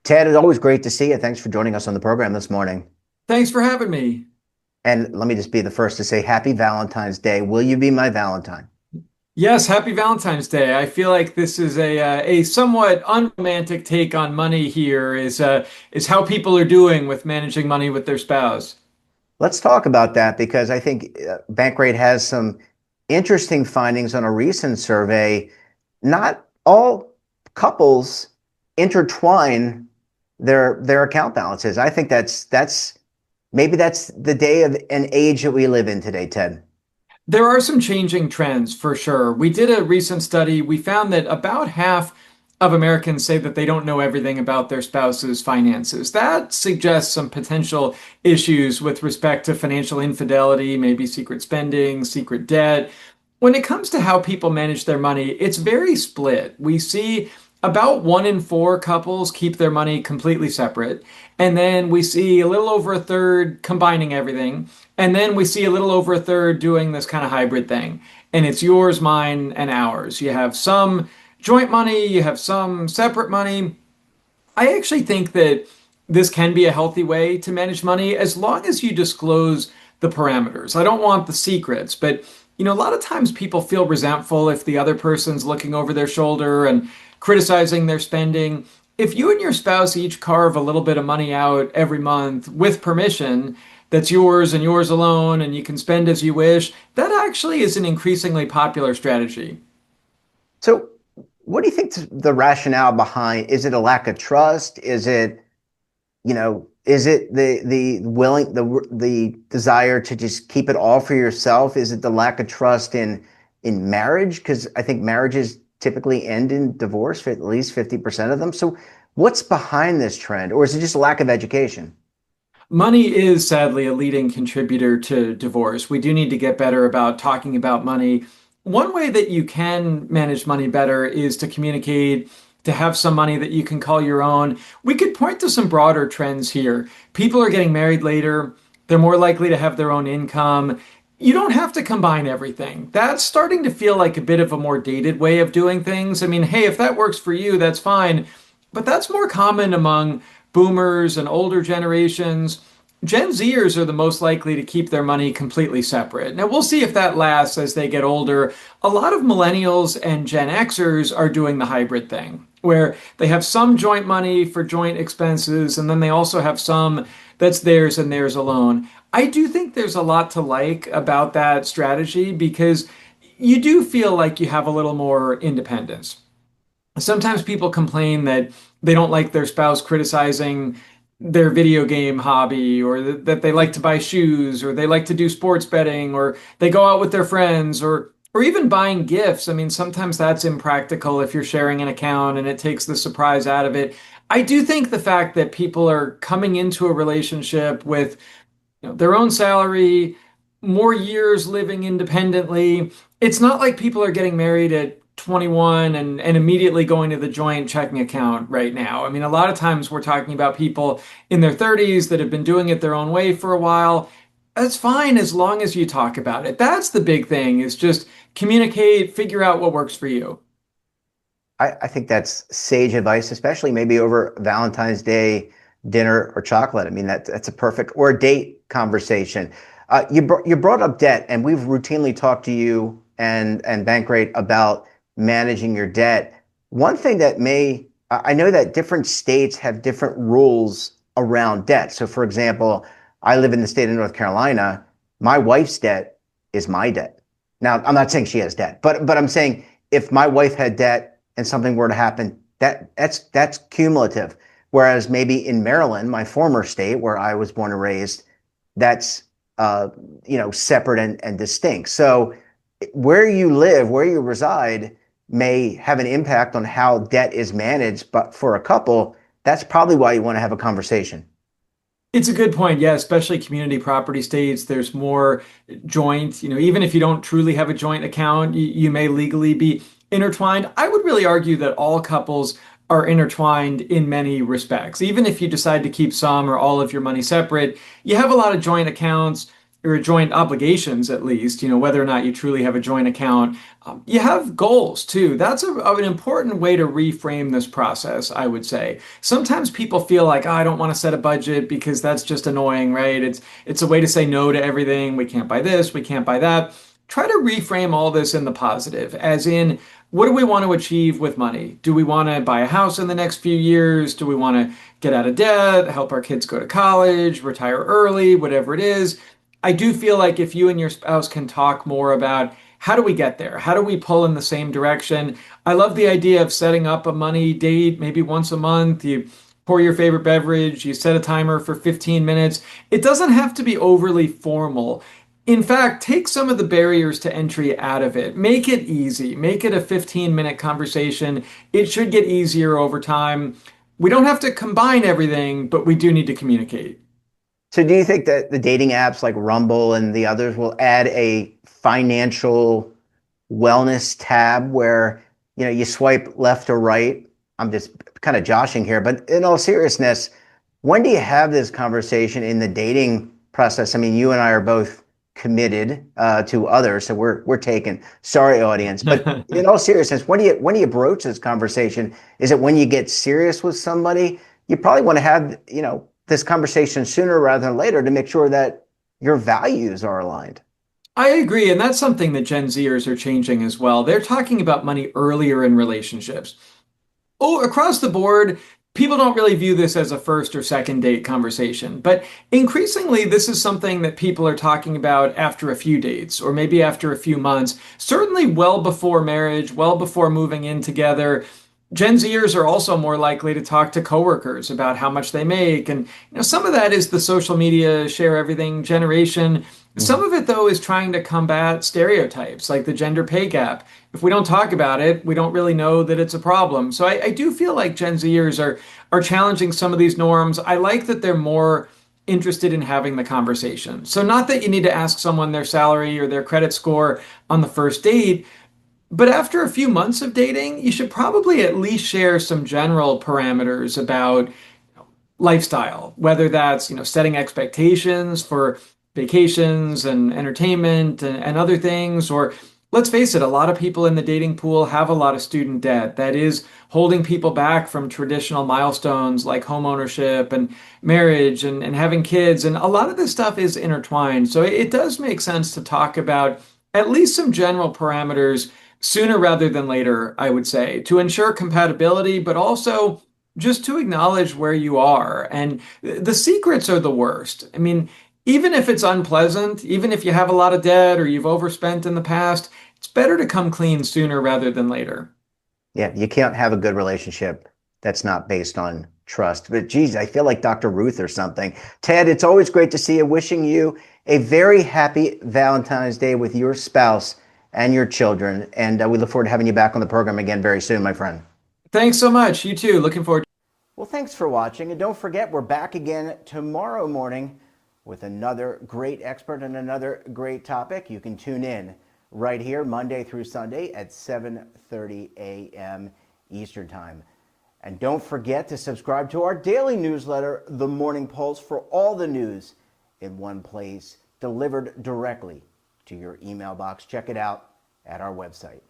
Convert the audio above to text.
Ted, it's always great to see you. Thanks for joining us on the program this morning. Thanks for having me. And let me just be the first to say happy Valentine's Day. Will you be my Valentine? Yes, happy Valentine's Day. I feel like this is a somewhat unromantic take on money here is how people are doing with managing money with their spouse. Let's talk about that because I think Bankrate has some interesting findings on a recent survey. Not all couples intertwine their account balances. I think that's maybe that's the day of an age that we live in today, Ted. There are some changing trends for sure. We did a recent study. We found that about half of Americans say that they don't know everything about their spouse's finances. That suggests some potential issues with respect to financial infidelity, maybe secret spending, secret debt. When it comes to how people manage their money, it's very split. We see about one in four couples keep their money completely separate. And then we see a little over a third combining everything. And then we see a little over a third doing this kind of hybrid thing. And it's yours, mine, and ours. You have some joint money, you have some separate money. I actually think that this can be a healthy way to manage money as long as you disclose the parameters. I don't want the secrets, but a lot of times people feel resentful if the other person's looking over their shoulder and criticizing their spending. If you and your spouse each carve a little bit of money out every month with permission, that's yours and yours alone, and you can spend as you wish, that actually is an increasingly popular strategy. So, what do you think the rationale behind? Is it a lack of trust? Is it, is it the desire to just keep it all for yourself? Is it the lack of trust in marriage? Because I think marriages typically end in divorce for at least 50% of them. So, what's behind this trend, or is it just a lack of education? Money is sadly a leading contributor to divorce. We do need to get better about talking about money. One way that you can manage money better is to communicate, to have some money that you can call your own. We could point to some broader trends here. People are getting married later, they're more likely to have their own income. You don't have to combine everything. That's starting to feel like a bit of a more dated way of doing things. I mean, hey, if that works for you, that's fine. But that's more common among boomers and older generations. Gen Zers are the most likely to keep their money completely separate. Now, we'll see if that lasts as they get older. A lot of millennials and Gen Xers are doing the hybrid thing, where they have some joint money for joint expenses, and then they also have some that's theirs and theirs alone. I do think there's a lot to like about that strategy because you do feel like you have a little more independence. Sometimes people complain that they don't like their spouse criticizing their video game hobby or that they like to buy shoes or they like to do sports betting or they go out with their friends or even buying gifts. I mean, sometimes that's impractical if you're sharing an account and it takes the surprise out of it. I do think the fact that people are coming into a relationship with their own salary, more years living independently. It's not like people are getting married at 21 and immediately going to the joint checking account right now. I mean, a lot of times we're talking about people in their 30s that have been doing it their own way for a while. That's fine as long as you talk about it. That's the big thing is just communicate, figure out what works for you. I think that's sage advice, especially maybe over Valentine's Day dinner or chocolate. I mean, that's a perfect or a date conversation. You brought up debt, and we've routinely talked to you and Bankrate about managing your debt. One thing that I know that different states have different rules around debt. So, for example, I live in the state of North Carolina. My wife's debt is my debt. Now, I'm not saying she has debt, but I'm saying if my wife had debt and something were to happen, that's cumulative. Whereas maybe in Maryland, my former state where I was born and raised, that's uh, separate and distinct. So where you live, where you reside, may have an impact on how debt is managed. But for a couple, that's probably why you want to have a conversation. It's a good point. Yeah, especially community property states, there's more joint, even if you don't truly have a joint account, you may legally be intertwined. I would really argue that all couples are intertwined in many respects. Even if you decide to keep some or all of your money separate, you have a lot of joint accounts. or joint obligations at least, whether or not you truly have a joint account, you have goals too. That's an important way to reframe this process, I would say. Sometimes people feel like, oh, I don't want to set a budget because that's just annoying, right? It's a way to say no to everything. We can't buy this, we can't buy that. Try to reframe all this in the positive, as in, what do we want to achieve with money? Do we want to buy a house in the next few years? Do we want to get out of debt, help our kids go to college, retire early, whatever it is? I do feel like if you and your spouse can talk more about how do we get there? How do we pull in the same direction? I love the idea of setting up a money date maybe once a month. You pour your favorite beverage, you set a timer for 15 minutes. It doesn't have to be overly formal. In fact, take some of the barriers to entry out of it. Make it easy. Make it a 15-minute conversation. It should get easier over time. We don't have to combine everything, but we do need to communicate. So do you think that the dating apps like Rumble and the others will add a financial wellness tab where, you swipe left or right? I'm just kind of joshing here, but in all seriousness, when do you have this conversation in the dating process? I mean, you and I are both committed to others, so we're taken. Sorry, audience, but in all seriousness, when do you broach this conversation? Is it when you get serious with somebody? You probably want to have this conversation sooner rather than later to make sure that your values are aligned. I agree, and that's something that Gen Zers are changing as well. They're talking about money earlier in relationships. Oh, across the board, people don't really view this as a first or second date conversation, but increasingly, this is something that people are talking about after a few dates or maybe after a few months, certainly well before marriage, well before moving in together. Gen Zers are also more likely to talk to coworkers about how much they make. And some of that is the social media share everything generation. Some Mhm. of it, though, is trying to combat stereotypes like the gender pay gap. If we don't talk about it, we don't really know that it's a problem. So I do feel like Gen Zers are challenging some of these norms. I like that they're more interested in having the conversation. So not that you need to ask someone their salary or their credit score on the first date, but after a few months of dating, you should probably at least share some general parameters about lifestyle, whether that's, setting expectations for vacations and entertainment and other things, or let's face it, a lot of people in the dating pool have a lot of student debt that is holding people back from traditional milestones like home ownership and marriage and having kids. And a lot of this stuff is intertwined. So it does make sense to talk about at least some general parameters sooner rather than later, I would say, to ensure compatibility, but also just to acknowledge where you are. And the secrets are the worst. I mean, even if it's unpleasant, even if you have a lot of debt or you've overspent in the past, it's better to come clean sooner rather than later. Yeah, you can't have a good relationship that's not based on trust. But geez, I feel like Dr. Ruth or something. Ted, it's always great to see you. Wishing you a very happy Valentine's Day with your spouse and your children. And we look forward to having you back on the program again very soon, my friend. Thanks so much. You too. Looking forward. Well, thanks for watching. And don't forget, we're back again tomorrow morning with another great expert and another great topic. You can tune in right here Monday through Sunday at 7:30 a.m. Eastern Time. And don't forget to subscribe to our daily newsletter, The Morning Pulse, for all the news in one place, delivered directly to your email box. Check it out at our website.